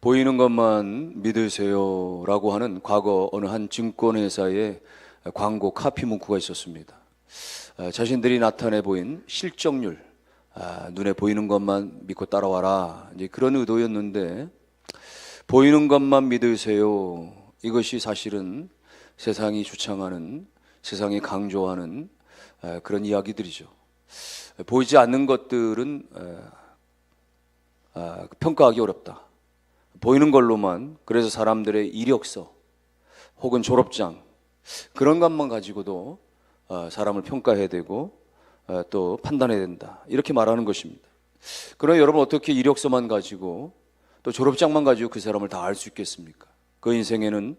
보이는 것만 믿으세요라고 하는 과거 어느 한 증권회사의 광고 카피 문구가 있었습니다. 자신들이 나타내 보인 실적률, 눈에 보이는 것만 믿고 따라와라, 이제 그런 의도였는데, 보이는 것만 믿으세요, 이것이 사실은 세상이 주창하는, 세상이 강조하는 그런 이야기들이죠. 보이지 않는 것들은 평가하기 어렵다. 보이는 걸로만, 그래서 사람들의 이력서 혹은 졸업장, 그런 것만 가지고도 사람을 평가해야 되고 또 판단해야 된다, 이렇게 말하는 것입니다. 그러나 여러분, 어떻게 이력서만 가지고 또 졸업장만 가지고 그 사람을 다 알 수 있겠습니까? 그 인생에는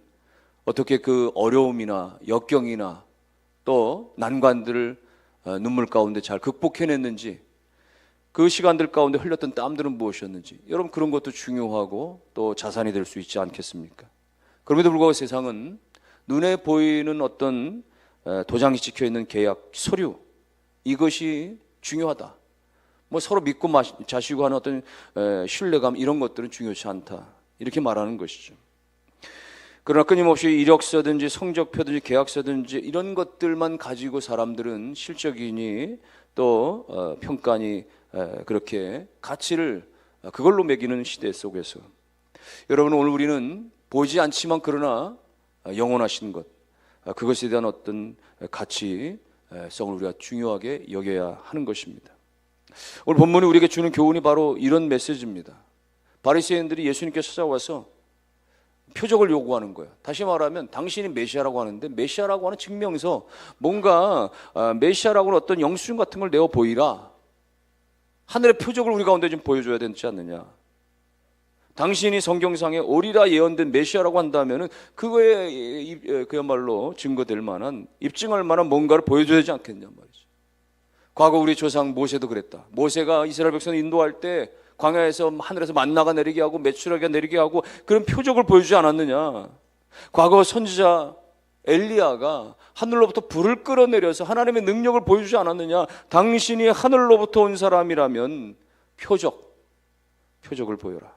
어떻게 그 어려움이나 역경이나 또 난관들을 눈물 가운데 잘 극복해냈는지, 그 시간들 가운데 흘렸던 땀들은 무엇이었는지, 여러분, 그런 것도 중요하고 또 자산이 될 수 있지 않겠습니까? 그럼에도 불구하고 세상은 눈에 보이는 어떤 도장이 찍혀있는 계약, 서류, 이것이 중요하다. 뭐 서로 믿고 자시고 하는 어떤 신뢰감, 이런 것들은 중요치 않다, 이렇게 말하는 것이죠. 그러나 끊임없이 이력서든지 성적표든지 계약서든지 이런 것들만 가지고 사람들은 실적이니 또 평가니 그렇게 가치를 그걸로 매기는 시대 속에서, 여러분, 오늘 우리는 보이지 않지만 그러나 영원하신 것, 그것에 대한 어떤 가치성을 우리가 중요하게 여겨야 하는 것입니다. 오늘 본문이 우리에게 주는 교훈이 바로 이런 메시지입니다. 바리새인들이 예수님께 찾아와서 표적을 요구하는 거예요. 다시 말하면 당신이 메시아라고 하는데, 메시아라고 하는 증명서, 뭔가 메시아라고 하는 어떤 영수증 같은 걸 내어 보이라, 하늘의 표적을 우리 가운데 좀 보여줘야 되지 않느냐. 당신이 성경상에 오리라 예언된 메시아라고 한다면 그거에 그야말로 증거될 만한, 입증할 만한 뭔가를 보여줘야 되지 않겠냐 말이죠. 과거 우리 조상 모세도 그랬다. 모세가 이스라엘 백성을 인도할 때 광야에서 하늘에서 만나가 내리게 하고 메추라기가 내리게 하고 그런 표적을 보여주지 않았느냐. 과거 선지자 엘리야가 하늘로부터 불을 끌어내려서 하나님의 능력을 보여주지 않았느냐. 당신이 하늘로부터 온 사람이라면 표적을 보여라.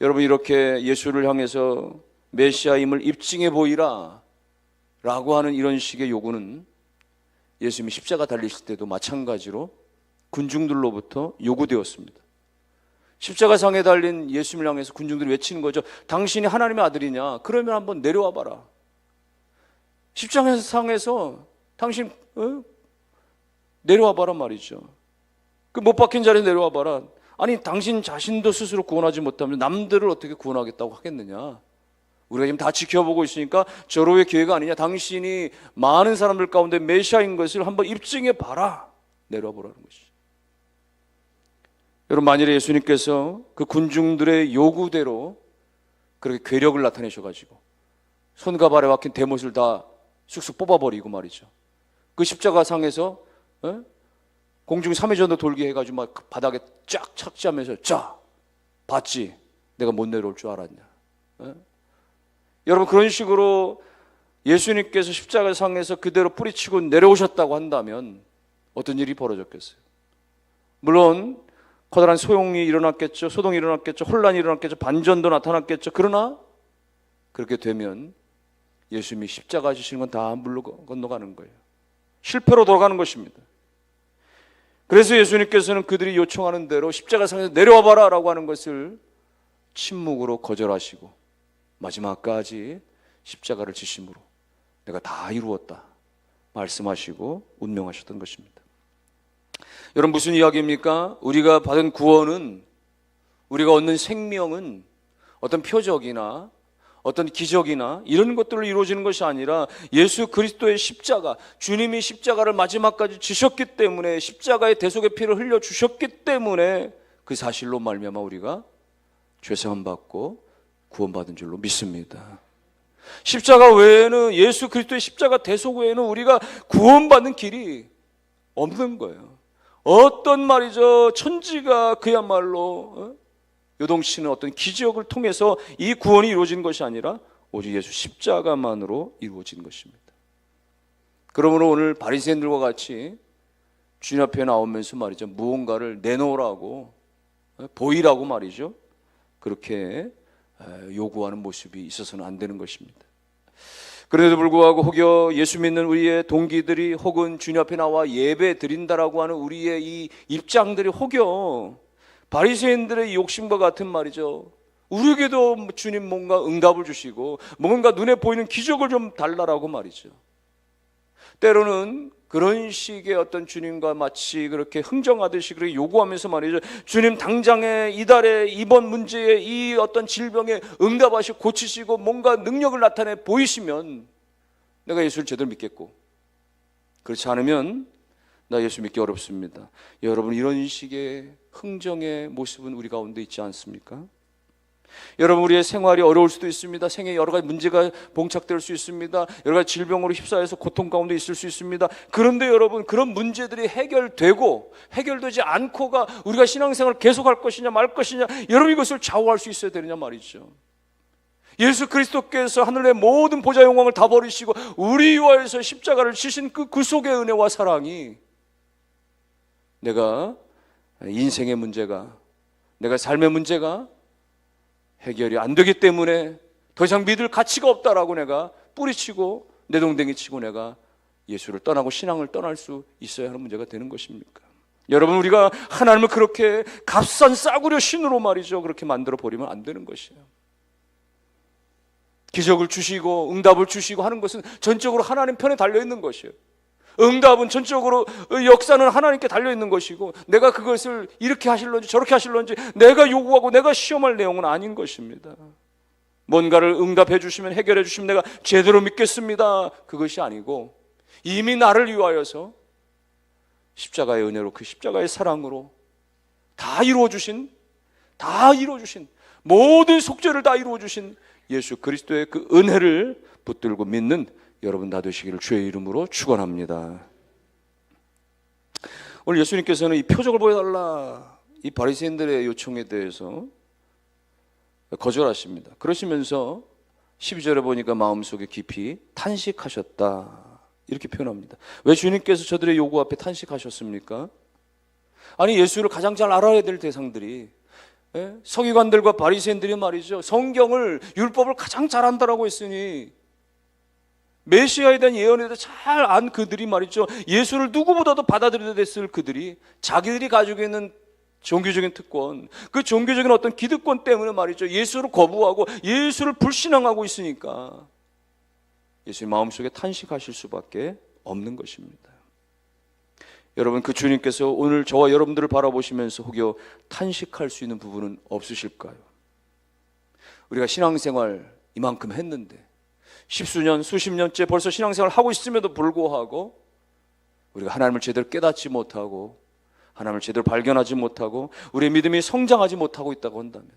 여러분, 이렇게 예수를 향해서 메시아임을 입증해 보이라 라고 하는 이런 식의 요구는 예수님이 십자가 달리실 때도 마찬가지로 군중들로부터 요구되었습니다. 십자가상에 달린 예수님을 향해서 군중들이 외치는 거죠. 당신이 하나님의 아들이냐? 그러면 한번 내려와 봐라. 십자가상에서 당신 내려와 봐라 말이죠. 그 못 박힌 자리에 내려와 봐라. 아니, 당신 자신도 스스로 구원하지 못하면 남들을 어떻게 구원하겠다고 하겠느냐? 우리가 지금 다 지켜보고 있으니까 절호의 기회가 아니냐. 당신이 많은 사람들 가운데 메시아인 것을 한번 입증해 봐라. 내려와 보라는 것이죠. 여러분, 만일에 예수님께서 그 군중들의 요구대로 그렇게 괴력을 나타내셔가지고 손과 발에 박힌 대못을 다 쑥쑥 뽑아버리고 말이죠, 그 십자가상에서 공중 3회 전도 돌게 해가지고 막 바닥에 쫙 착지하면서, 자, 봤지? 내가 못 내려올 줄 알았냐? 여러분, 그런 식으로 예수님께서 십자가상에서 그대로 뿌리치고 내려오셨다고 한다면 어떤 일이 벌어졌겠어요? 물론 커다란 소용이 일어났겠죠. 소동이 일어났겠죠. 혼란이 일어났겠죠. 반전도 나타났겠죠. 그러나 그렇게 되면 예수님이 십자가 지시는 건 다 물로 건너가는 거예요. 실패로 돌아가는 것입니다. 그래서 예수님께서는 그들이 요청하는 대로 십자가상에서 내려와 봐라 라고 하는 것을 침묵으로 거절하시고 마지막까지 십자가를 지심으로 내가 다 이루었다 말씀하시고 운명하셨던 것입니다. 여러분, 무슨 이야기입니까? 우리가 받은 구원은, 우리가 얻는 생명은 어떤 표적이나 어떤 기적이나 이런 것들로 이루어지는 것이 아니라 예수 그리스도의 십자가, 주님이 십자가를 마지막까지 지셨기 때문에, 십자가의 대속의 피를 흘려주셨기 때문에 그 사실로 말미암아 우리가 죄사함 받고 구원받은 줄로 믿습니다. 십자가 외에는, 예수 그리스도의 십자가 대속 외에는 우리가 구원받는 길이 없는 거예요. 어떤 말이죠, 천지가 그야말로 요동치는 어떤 기적을 통해서 이 구원이 이루어지는 것이 아니라 오직 예수 십자가만으로 이루어진 것입니다. 그러므로 오늘 바리새인들과 같이 주님 앞에 나오면서 말이죠, 무언가를 내놓으라고, 보이라고 말이죠, 그렇게 요구하는 모습이 있어서는 안 되는 것입니다. 그런데도 불구하고 혹여 예수 믿는 우리의 동기들이 혹은 주님 앞에 나와 예배 드린다라고 하는 우리의 이 입장들이 혹여 바리새인들의 욕심과 같은 말이죠. 우리에게도 주님 뭔가 응답을 주시고 뭔가 눈에 보이는 기적을 좀 달라라고 말이죠. 때로는 그런 식의 어떤 주님과 마치 그렇게 흥정하듯이 그렇게 요구하면서 말이죠. 주님 당장에 이달에 이번 문제에 이 어떤 질병에 응답하시고 고치시고 뭔가 능력을 나타내 보이시면 내가 예수를 제대로 믿겠고, 그렇지 않으면 나 예수 믿기 어렵습니다. 여러분, 이런 식의 흥정의 모습은 우리 가운데 있지 않습니까? 여러분, 우리의 생활이 어려울 수도 있습니다. 생에 여러 가지 문제가 봉착될 수 있습니다. 여러 가지 질병으로 휩싸여서 고통 가운데 있을 수 있습니다. 그런데 여러분, 그런 문제들이 해결되고 해결되지 않고가 우리가 신앙생활을 계속할 것이냐 말 것이냐, 여러분 이것을 좌우할 수 있어야 되느냐 말이죠. 예수 그리스도께서 하늘의 모든 보좌 영광을 다 버리시고 우리 위하여서 십자가를 지신 그 구속의 은혜와 사랑이 내가 인생의 문제가, 내가 삶의 문제가 해결이 안 되기 때문에 더 이상 믿을 가치가 없다라고 내가 뿌리치고 내동댕이 치고 내가 예수를 떠나고 신앙을 떠날 수 있어야 하는 문제가 되는 것입니까? 여러분, 우리가 하나님을 그렇게 값싼 싸구려 신으로 말이죠, 그렇게 만들어 버리면 안 되는 것이에요. 기적을 주시고 응답을 주시고 하는 것은 전적으로 하나님 편에 달려있는 것이에요. 응답은 전적으로, 역사는 하나님께 달려있는 것이고 내가 그것을 이렇게 하실런지 저렇게 하실런지 내가 요구하고 내가 시험할 내용은 아닌 것입니다. 뭔가를 응답해 주시면, 해결해 주시면 내가 제대로 믿겠습니다, 그것이 아니고 이미 나를 위하여서 십자가의 은혜로, 그 십자가의 사랑으로 다 이루어주신 모든 속죄를 다 이루어주신 예수 그리스도의 그 은혜를 붙들고 믿는 여러분 다 되시기를 주의 이름으로 축원합니다. 오늘 예수님께서는 이 표적을 보여달라, 이 바리새인들의 요청에 대해서 거절하십니다. 그러시면서 12절에 보니까 마음속에 깊이 탄식하셨다, 이렇게 표현합니다. 왜 주님께서 저들의 요구 앞에 탄식하셨습니까? 아니, 예수를 가장 잘 알아야 될 대상들이, 서기관들과 바리새인들이 말이죠, 성경을, 율법을 가장 잘 안다라고 했으니 메시아에 대한 예언에 대해서 잘 안 그들이 말이죠, 예수를 누구보다도 받아들여야 됐을 그들이 자기들이 가지고 있는 종교적인 특권, 그 종교적인 어떤 기득권 때문에 말이죠, 예수를 거부하고 예수를 불신앙하고 있으니까 예수님 마음속에 탄식하실 수밖에 없는 것입니다. 여러분, 그 주님께서 오늘 저와 여러분들을 바라보시면서 혹여 탄식할 수 있는 부분은 없으실까요? 우리가 신앙생활 이만큼 했는데 십수년, 수십 년째 벌써 신앙생활을 하고 있음에도 불구하고 우리가 하나님을 제대로 깨닫지 못하고 하나님을 제대로 발견하지 못하고 우리의 믿음이 성장하지 못하고 있다고 한다면,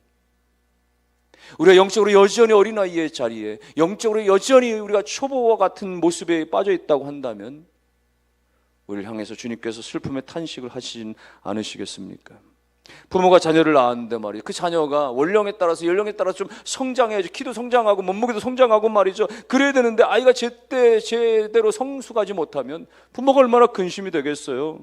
우리가 영적으로 여전히 어린아이의 자리에, 영적으로 여전히 우리가 초보와 같은 모습에 빠져 있다고 한다면 우리를 향해서 주님께서 슬픔의 탄식을 하시진 않으시겠습니까? 부모가 자녀를 낳았는데 말이죠, 그 자녀가 원령에 따라서 연령에 따라서 좀 성장해야지, 키도 성장하고 몸무게도 성장하고 말이죠, 그래야 되는데 아이가 제대로 성숙하지 못하면 부모가 얼마나 근심이 되겠어요.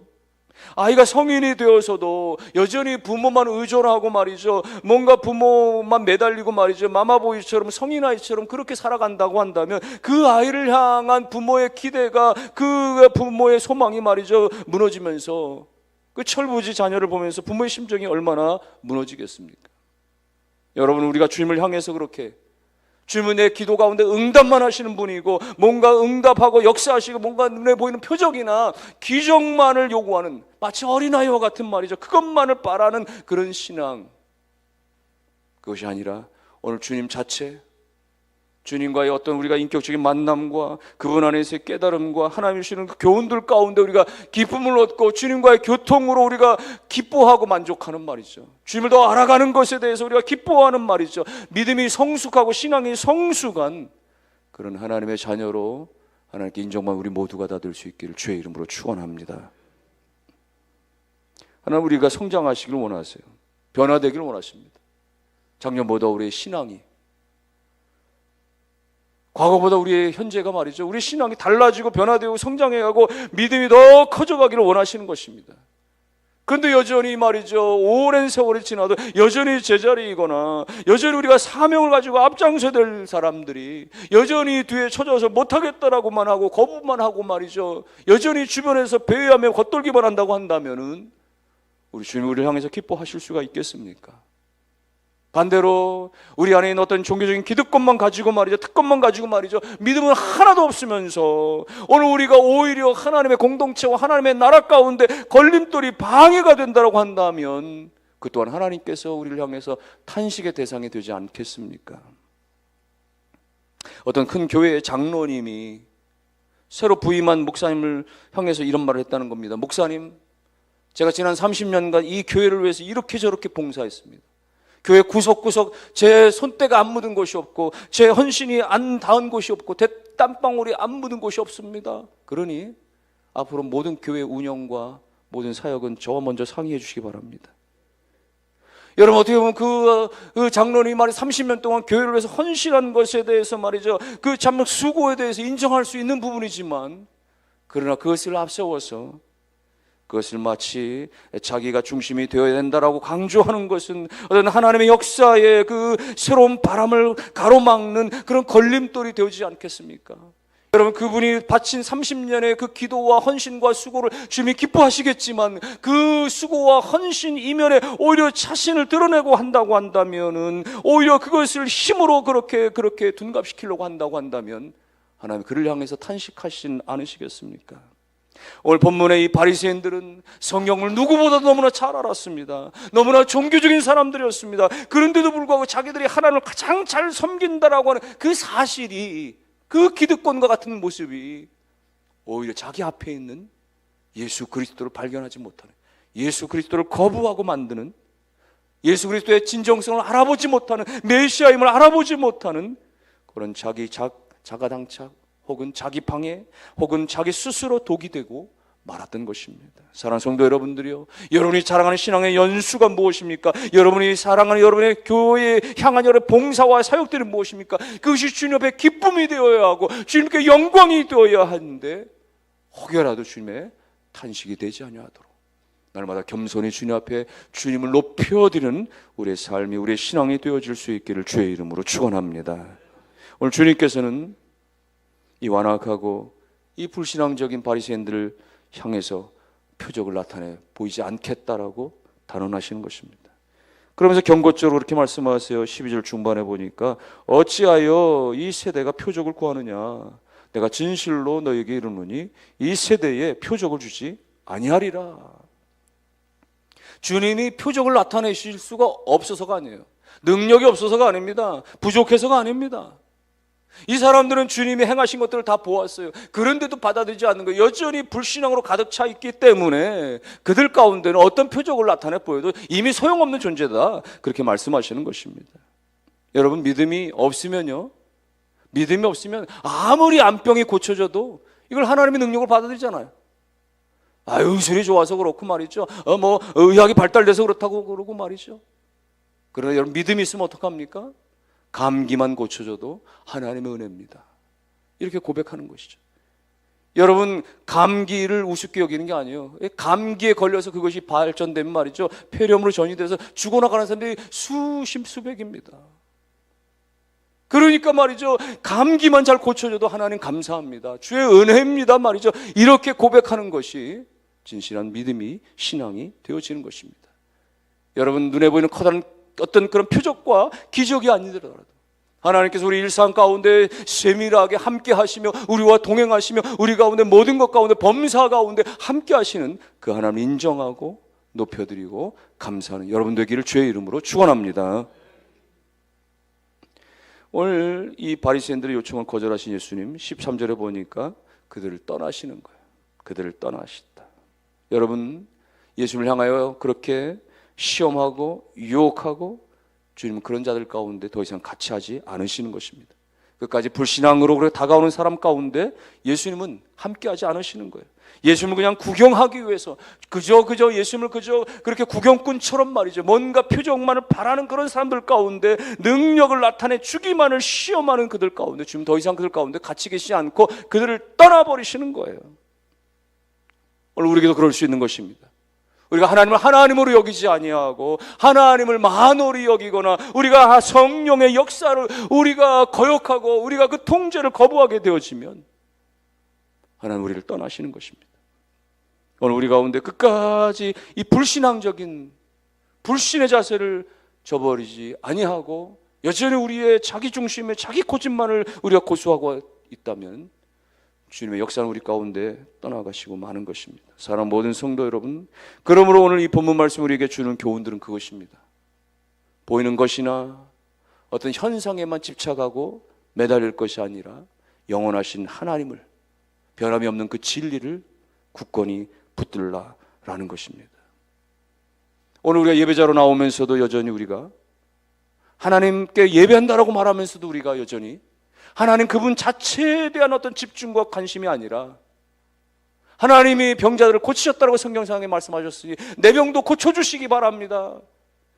아이가 성인이 되어서도 여전히 부모만 의존하고 말이죠, 뭔가 부모만 매달리고 말이죠, 마마보이처럼 성인아이처럼 그렇게 살아간다고 한다면 그 아이를 향한 부모의 기대가, 그 부모의 소망이 말이죠 무너지면서 그 철부지 자녀를 보면서 부모의 심정이 얼마나 무너지겠습니까? 여러분, 우리가 주님을 향해서 그렇게, 주님은 내 기도 가운데 응답만 하시는 분이고 뭔가 응답하고 역사하시고 뭔가 눈에 보이는 표적이나 기적만을 요구하는, 마치 어린아이와 같은 말이죠, 그것만을 바라는 그런 신앙, 그것이 아니라 오늘 주님 자체, 주님과의 어떤 우리가 인격적인 만남과 그분 안에서의 깨달음과 하나님이 주시는 그 교훈들 가운데 우리가 기쁨을 얻고 주님과의 교통으로 우리가 기뻐하고 만족하는 말이죠, 주님을 더 알아가는 것에 대해서 우리가 기뻐하는 말이죠, 믿음이 성숙하고 신앙이 성숙한 그런 하나님의 자녀로 하나님께 인정만 우리 모두가 다 될 수 있기를 주의 이름으로 축원합니다. 하나님, 우리가 성장하시기를 원하세요. 변화되기를 원하십니다. 작년보다 우리의 신앙이, 과거보다 우리의 현재가 말이죠, 우리 신앙이 달라지고 변화되고 성장해가고 믿음이 더 커져가기를 원하시는 것입니다. 그런데 여전히 말이죠, 오랜 세월이 지나도 여전히 제자리이거나 여전히 우리가 사명을 가지고 앞장서야 될 사람들이 여전히 뒤에 쳐져서 못하겠다라고만 하고 거부만 하고 말이죠, 여전히 주변에서 배회하며 겉돌기만 한다고 한다면은 우리 주님 우리를 향해서 기뻐하실 수가 있겠습니까? 반대로 우리 안에 있는 어떤 종교적인 기득권만 가지고 말이죠, 특권만 가지고 말이죠, 믿음은 하나도 없으면서 오늘 우리가 오히려 하나님의 공동체와 하나님의 나라 가운데 걸림돌이 방해가 된다고 한다면 그 또한 하나님께서 우리를 향해서 탄식의 대상이 되지 않겠습니까? 어떤 큰 교회의 장로님이 새로 부임한 목사님을 향해서 이런 말을 했다는 겁니다. 목사님, 제가 지난 30년간 이 교회를 위해서 이렇게 저렇게 봉사했습니다. 교회 구석구석 제 손때가 안 묻은 곳이 없고 제 헌신이 안 닿은 곳이 없고 제 땀방울이 안 묻은 곳이 없습니다. 그러니 앞으로 모든 교회 운영과 모든 사역은 저와 먼저 상의해 주시기 바랍니다. 여러분, 어떻게 보면 그 장로님이 말이 30년 동안 교회를 위해서 헌신한 것에 대해서 말이죠, 그 참 수고에 대해서 인정할 수 있는 부분이지만, 그러나 그것을 앞세워서 그것을 마치 자기가 중심이 되어야 된다라고 강조하는 것은 어떤 하나님의 역사의 그 새로운 바람을 가로막는 그런 걸림돌이 되지 않겠습니까? 여러분, 그분이 바친 30년의 그 기도와 헌신과 수고를 주님이 기뻐하시겠지만 그 수고와 헌신 이면에 오히려 자신을 드러내고 한다고 한다면은, 오히려 그것을 힘으로 그렇게 둔갑시키려고 한다고 한다면 하나님 그를 향해서 탄식하시진 않으시겠습니까? 오늘 본문의 이 바리새인들은 성경을 누구보다도 너무나 잘 알았습니다. 너무나 종교적인 사람들이었습니다. 그런데도 불구하고 자기들이 하나님을 가장 잘 섬긴다라고 하는 그 사실이, 그 기득권과 같은 모습이 오히려 자기 앞에 있는 예수 그리스도를 발견하지 못하는, 예수 그리스도를 거부하고 만드는, 예수 그리스도의 진정성을 알아보지 못하는, 메시아임을 알아보지 못하는 그런 자가당착 혹은 자기 방해 혹은 자기 스스로 독이 되고 말았던 것입니다. 사랑하는 성도 여러분들이요, 여러분이 자랑하는 신앙의 연수가 무엇입니까? 여러분이 사랑하는 여러분의 교회에 향한 여러분의 봉사와 사역들은 무엇입니까? 그것이 주님 앞에 기쁨이 되어야 하고 주님께 영광이 되어야 하는데, 혹여라도 주님의 탄식이 되지 아니하도록 날마다 겸손히 주님 앞에 주님을 높여드리는 우리의 삶이, 우리의 신앙이 되어질 수 있기를 주의 이름으로 축원합니다. 오늘 주님께서는 이 완악하고 이 불신앙적인 바리새인들을 향해서 표적을 나타내 보이지 않겠다라고 단언하시는 것입니다. 그러면서 경고적으로 그렇게 말씀하세요. 12절 중반에 보니까 어찌하여 이 세대가 표적을 구하느냐, 내가 진실로 너에게 이르노니 이 세대에 표적을 주지 아니하리라. 주님이 표적을 나타내실 수가 없어서가 아니에요. 능력이 없어서가 아닙니다. 부족해서가 아닙니다. 이 사람들은 주님이 행하신 것들을 다 보았어요. 그런데도 받아들이지 않는 거예요. 여전히 불신앙으로 가득 차 있기 때문에 그들 가운데는 어떤 표적을 나타내 보여도 이미 소용없는 존재다, 그렇게 말씀하시는 것입니다. 여러분, 믿음이 없으면 아무리 암병이 고쳐져도 이걸 하나님의 능력을 받아들이잖아요. 의술이 좋아서 그렇고 말이죠, 의학이 발달돼서 그렇다고 그러고 말이죠. 그러나 여러분, 믿음이 있으면 어떡합니까? 감기만 고쳐줘도 하나님의 은혜입니다, 이렇게 고백하는 것이죠. 여러분, 감기를 우습게 여기는 게 아니에요. 감기에 걸려서 그것이 발전되면 말이죠, 폐렴으로 전이돼서 죽어나가는 사람들이 수백입니다. 그러니까 말이죠, 감기만 잘 고쳐줘도 하나님 감사합니다, 주의 은혜입니다 말이죠, 이렇게 고백하는 것이 진실한 믿음이, 신앙이 되어지는 것입니다. 여러분, 눈에 보이는 커다란 어떤 그런 표적과 기적이 아니더라도 하나님께서 우리 일상 가운데 세밀하게 함께 하시며 우리와 동행하시며 우리 가운데 모든 것 가운데 범사 가운데 함께 하시는 그 하나님 인정하고 높여드리고 감사하는 여러분 되기를 주의 이름으로 축원합니다. 오늘 이 바리새인들의 요청을 거절하신 예수님, 13절에 보니까 그들을 떠나시는 거예요. 그들을 떠나시다. 여러분, 예수님을 향하여 그렇게 시험하고 유혹하고 주님은 그런 자들 가운데 더 이상 같이 하지 않으시는 것입니다. 끝까지 불신앙으로 다가오는 사람 가운데 예수님은 함께 하지 않으시는 거예요. 예수님을 그냥 구경하기 위해서 그저 예수님을 그저 그렇게 구경꾼처럼 말이죠, 뭔가 표적만을 바라는 그런 사람들 가운데 능력을 나타내 주기만을 시험하는 그들 가운데 주님 더 이상 그들 가운데 같이 계시지 않고 그들을 떠나버리시는 거예요. 오늘 우리에게도 그럴 수 있는 것입니다. 우리가 하나님을 하나님으로 여기지 아니하고 하나님을 만홀히 여기거나 우리가 성령의 역사를 우리가 거역하고 우리가 그 통제를 거부하게 되어지면 하나님 우리를 떠나시는 것입니다. 오늘 우리 가운데 끝까지 이 불신앙적인 불신의 자세를 저버리지 아니하고 여전히 우리의 자기 중심의 자기 고집만을 우리가 고수하고 있다면 주님의 역사는 우리 가운데 떠나가시고 마는 것입니다. 사랑하는 모든 성도 여러분, 그러므로 오늘 이 본문 말씀 우리에게 주는 교훈들은 그것입니다. 보이는 것이나 어떤 현상에만 집착하고 매달릴 것이 아니라 영원하신 하나님을, 변함이 없는 그 진리를 굳건히 붙들라라는 것입니다. 오늘 우리가 예배자로 나오면서도 여전히 우리가 하나님께 예배한다라고 말하면서도 우리가 여전히 하나님 그분 자체에 대한 어떤 집중과 관심이 아니라 하나님이 병자들을 고치셨다고 성경상에 말씀하셨으니 내 병도 고쳐주시기 바랍니다.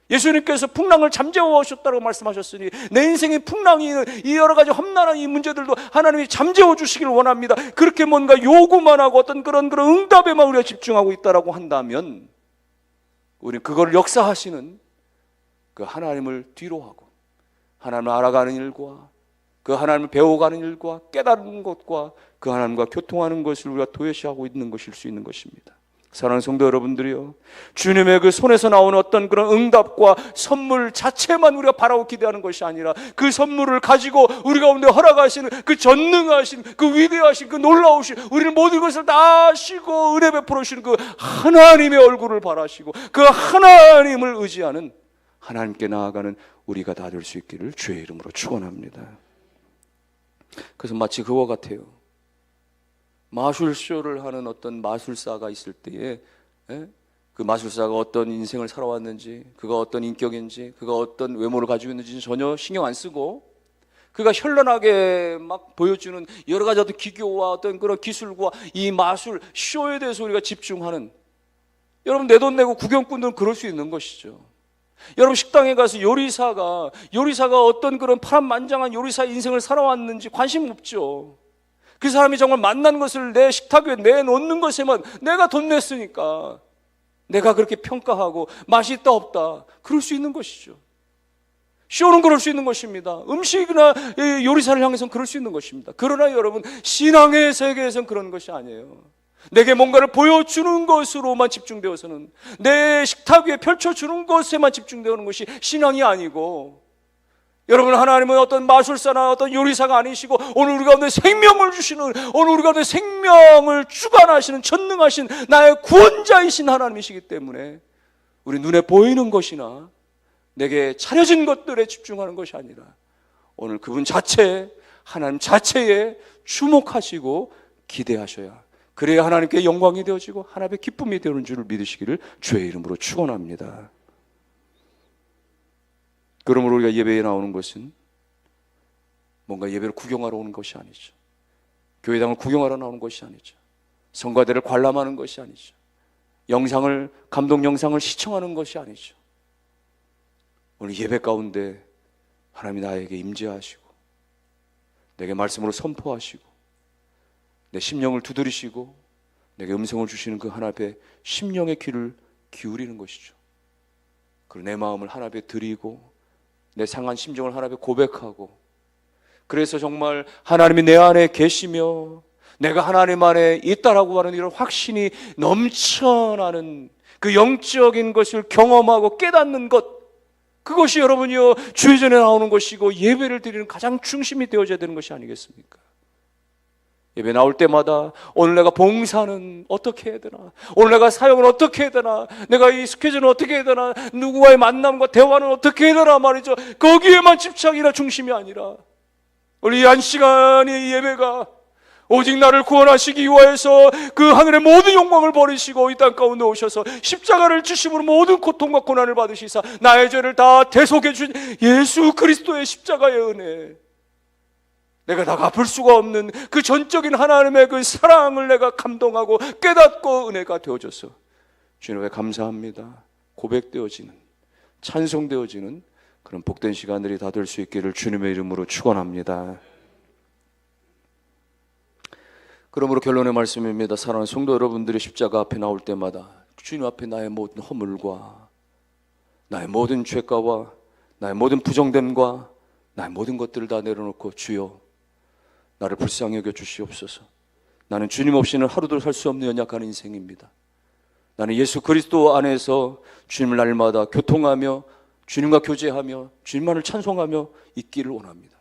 예수님께서 풍랑을 잠재워 오셨다고 말씀하셨으니 내 인생의 풍랑이 이 여러 가지 험난한 이 문제들도 하나님이 잠재워 주시기를 원합니다. 그렇게 뭔가 요구만 하고 어떤 그런 응답에만 우리가 집중하고 있다라고 한다면 우리는 그걸 역사하시는 그 하나님을 뒤로 하고 하나님을 알아가는 일과 그 하나님을 배워가는 일과 깨달은 것과 그 하나님과 교통하는 것을 우리가 도외시하고 있는 것일 수 있는 것입니다. 사랑하는 성도 여러분들이요, 주님의 그 손에서 나오는 어떤 그런 응답과 선물 자체만 우리가 바라고 기대하는 것이 아니라 그 선물을 가지고 우리 가운데 허락하시는 그 전능하신 그 위대하신 그 놀라우신 우리는 모든 것을 다 아시고 은혜 베풀어 주시는 그 하나님의 얼굴을 바라시고 그 하나님을 의지하는 하나님께 나아가는 우리가 다 될 수 있기를 주의 이름으로 축원합니다. 그래서 마치 그와 같아요. 마술쇼를 하는 어떤 마술사가 있을 때에 그 마술사가 어떤 인생을 살아왔는지, 그가 어떤 인격인지, 그가 어떤 외모를 가지고 있는지 전혀 신경 안 쓰고 그가 현란하게 막 보여주는 여러 가지 어떤 기교와 어떤 그런 기술과 이 마술 쇼에 대해서 우리가 집중하는, 여러분 내 돈 내고 구경꾼들은 그럴 수 있는 것이죠. 여러분 식당에 가서 요리사가 어떤 그런 파란만장한 요리사 인생을 살아왔는지 관심 없죠. 그 사람이 정말 만난 것을 내 식탁 위에 내놓는 것에만 내가 돈 냈으니까 내가 그렇게 평가하고 맛이 있다 없다 그럴 수 있는 것이죠. 쇼는 그럴 수 있는 것입니다. 음식이나 요리사를 향해서는 그럴 수 있는 것입니다. 그러나 여러분 신앙의 세계에서는 그런 것이 아니에요. 내게 뭔가를 보여주는 것으로만 집중되어서는, 내 식탁 위에 펼쳐주는 것에만 집중되는 것이 신앙이 아니고, 여러분 하나님은 어떤 마술사나 어떤 요리사가 아니시고 오늘 우리 가운데 생명을 주시는, 오늘 우리 가운데 생명을 주관하시는 전능하신 나의 구원자이신 하나님이시기 때문에 우리 눈에 보이는 것이나 내게 차려진 것들에 집중하는 것이 아니라 오늘 그분 자체, 하나님 자체에 주목하시고 기대하셔야, 그래야 하나님께 영광이 되어지고 하나님의 기쁨이 되는 줄을 믿으시기를 주의 이름으로 축원합니다. 그러므로 우리가 예배에 나오는 것은 뭔가 예배를 구경하러 오는 것이 아니죠. 교회당을 구경하러 나오는 것이 아니죠. 성가대를 관람하는 것이 아니죠. 감동 영상을 시청하는 것이 아니죠. 오늘 예배 가운데 하나님이 나에게 임재하시고 내게 말씀으로 선포하시고 내 심령을 두드리시고 내게 음성을 주시는 그 하나님 앞에 심령의 귀를 기울이는 것이죠. 그리고 내 마음을 하나님 앞에 드리고 내 상한 심정을 하나님 앞에 고백하고, 그래서 정말 하나님이 내 안에 계시며 내가 하나님 안에 있다라고 하는 이런 확신이 넘쳐나는 그 영적인 것을 경험하고 깨닫는 것, 그것이 여러분이요 주의 전에 나오는 것이고 예배를 드리는 가장 중심이 되어져야 되는 것이 아니겠습니까? 예배 나올 때마다 오늘 내가 봉사는 어떻게 해야 되나, 오늘 내가 사역을 어떻게 해야 되나, 내가 이 스케줄은 어떻게 해야 되나, 누구와의 만남과 대화는 어떻게 해야 되나 말이죠. 거기에만 집착이나 중심이 아니라 우리 이 한 시간의 예배가 오직 나를 구원하시기 위하여서 그 하늘의 모든 영광을 버리시고 이 땅 가운데 오셔서 십자가를 지심으로 모든 고통과 고난을 받으시사 나의 죄를 다 대속해 준 예수 그리스도의 십자가의 은혜, 내가 다 갚을 수가 없는 그 전적인 하나님의 그 사랑을 내가 감동하고 깨닫고 은혜가 되어져서 주님께 감사합니다 고백되어지는, 찬송되어지는 그런 복된 시간들이 다 될 수 있기를 주님의 이름으로 축원합니다. 그러므로 결론의 말씀입니다. 사랑하는 성도 여러분들이 십자가 앞에 나올 때마다 주님 앞에 나의 모든 허물과 나의 모든 죄가와 나의 모든 부정됨과 나의 모든 것들을 다 내려놓고 주여 나를 불쌍히 여겨 주시옵소서. 나는 주님 없이는 하루도 살 수 없는 연약한 인생입니다. 나는 예수 그리스도 안에서 주님을 날마다 교통하며 주님과 교제하며 주님만을 찬송하며 있기를 원합니다.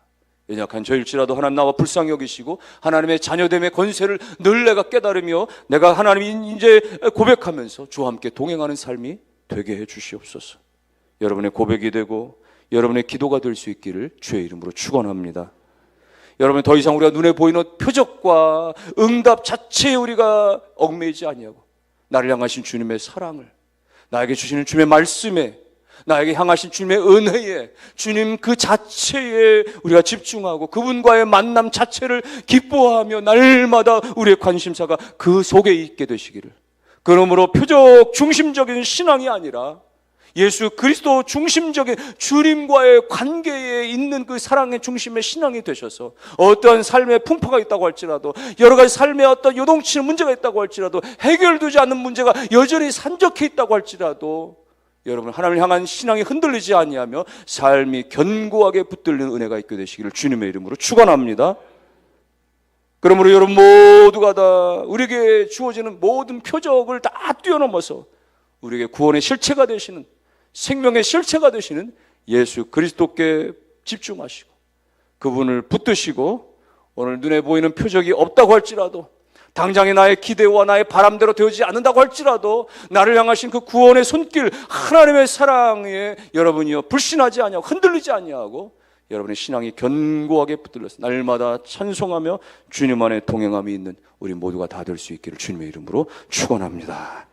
연약한 저일지라도 하나님 나와 불쌍히 여기시고 하나님의 자녀됨의 권세를 늘 내가 깨달으며 내가 하나님 이제 고백하면서 주와 함께 동행하는 삶이 되게 해 주시옵소서. 여러분의 고백이 되고 여러분의 기도가 될 수 있기를 주의 이름으로 축원합니다. 여러분, 더 이상 우리가 눈에 보이는 표적과 응답 자체에 우리가 얽매이지 아니하고 나를 향하신 주님의 사랑을, 나에게 주시는 주님의 말씀에, 나에게 향하신 주님의 은혜에, 주님 그 자체에 우리가 집중하고 그분과의 만남 자체를 기뻐하며 날마다 우리의 관심사가 그 속에 있게 되시기를. 그러므로 표적 중심적인 신앙이 아니라 예수 그리스도 중심적인 주님과의 관계에 있는 그 사랑의 중심의 신앙이 되셔서 어떠한 삶의 풍파가 있다고 할지라도, 여러 가지 삶의 어떤 요동치는 문제가 있다고 할지라도, 해결되지 않는 문제가 여전히 산적해 있다고 할지라도 여러분 하나님을 향한 신앙이 흔들리지 아니하며 삶이 견고하게 붙들리는 은혜가 있게 되시기를 주님의 이름으로 축원합니다. 그러므로 여러분 모두가 다 우리에게 주어지는 모든 표적을 다 뛰어넘어서 우리에게 구원의 실체가 되시는, 생명의 실체가 되시는 예수 그리스도께 집중하시고 그분을 붙드시고 오늘 눈에 보이는 표적이 없다고 할지라도, 당장의 나의 기대와 나의 바람대로 되어지지 않는다고 할지라도 나를 향하신 그 구원의 손길, 하나님의 사랑에 여러분이요 불신하지 아니하고 흔들리지 아니하고 여러분의 신앙이 견고하게 붙들려서 날마다 찬송하며 주님 안에 동행함이 있는 우리 모두가 다 될 수 있기를 주님의 이름으로 축원합니다.